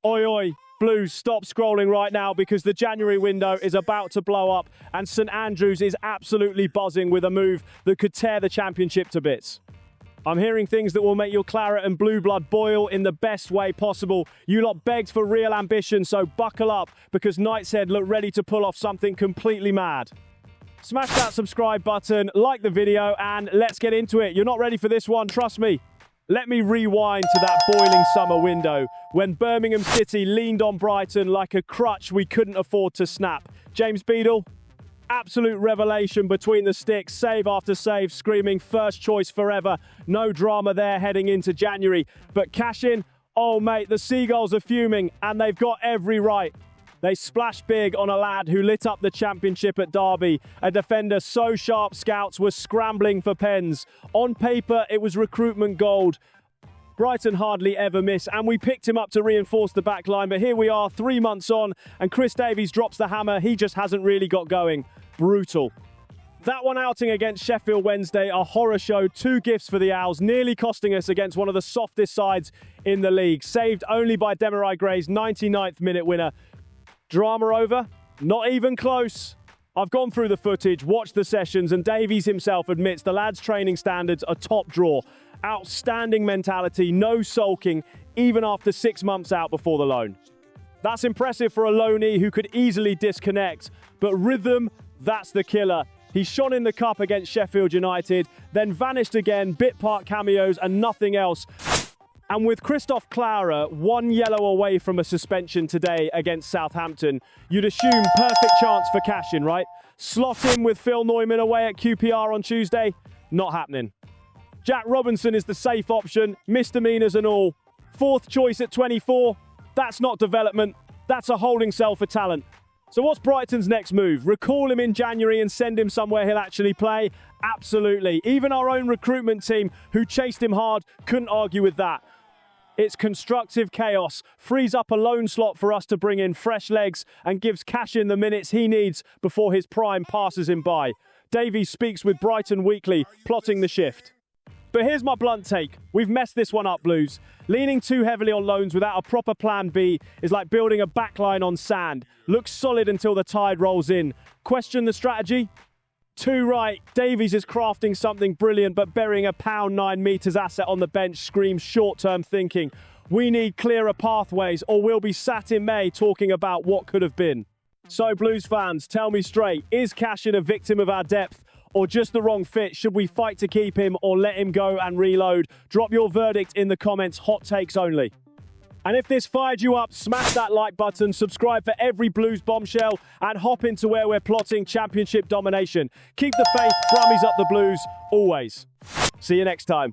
Oi, oi, Blues, stop scrolling right now because the January window is about to blow up and St Andrews is absolutely buzzing with a move that could tear the championship to bits. I'm hearing things that will make your claret and blue blood boil in the best way possible. You lot begged for real ambition, so buckle up because Knightshead look ready to pull off something completely mad. Smash that subscribe button, like the video, and let's get into it. You're not ready for this one, trust me. Let me rewind to that boiling summer window when Birmingham City leaned on Brighton like a crutch we couldn't afford to snap. James Beadle, absolute revelation between the sticks, save after save, screaming first choice forever. No drama there heading into January. But cash in, oh mate, the Seagulls are fuming and they've got every right. They splashed big on a lad who lit up the championship at Derby, a defender so sharp scouts were scrambling for pens. On paper, it was recruitment gold. Brighton hardly ever miss, and we picked him up to reinforce the back line, but here we are 3 months on, and Chris Davies drops the hammer. He just hasn't really got going. Brutal. That one outing against Sheffield Wednesday, a horror show, 2 gifts for the Owls, nearly costing us against one of the softest sides in the league. Saved only by Demarai Gray's 99th minute winner. Drama over? Not even close. I've gone through the footage, watched the sessions, and Davies himself admits the lad's training standards are top draw. Outstanding mentality, no sulking, even after 6 months out before the loan. That's impressive for a loanee who could easily disconnect, but rhythm, that's the killer. He shone in the cup against Sheffield United, then vanished again, bit part cameos and nothing else. And with Christoph Clara 1 yellow away from a suspension today against Southampton, you'd assume perfect chance for cash-in, right? Slot in with Phil Neumann away at QPR on Tuesday? Not happening. Jack Robinson is the safe option, misdemeanors and all. 4th choice at 24? That's not development, that's a holding cell for talent. So what's Brighton's next move? Recall him in January and send him somewhere he'll actually play? Absolutely. Even our own recruitment team, who chased him hard, couldn't argue with that. It's constructive chaos, frees up a loan slot for us to bring in fresh legs and gives Cash-in the minutes he needs before his prime passes him by. Davies speaks with Brighton Weekly, plotting the shift. But here's my blunt take. We've messed this one up, Blues. Leaning too heavily on loans without a proper plan B is like building a backline on sand. Looks solid until the tide rolls in. Question the strategy? Too right. Davies is crafting something brilliant, but burying a pound 9 metres asset on the bench screams short-term thinking. We need clearer pathways, or we'll be sat in May talking about what could have been. So, Blues fans, tell me straight, is Cash-in a victim of our depth, or just the wrong fit? Should we fight to keep him, or let him go and reload? Drop your verdict in the comments, hot takes only. And if this fired you up, smash that like button, subscribe for every Blues bombshell, and hop into where we're plotting championship domination. Keep the faith, Brummies up the Blues, always. See you next time.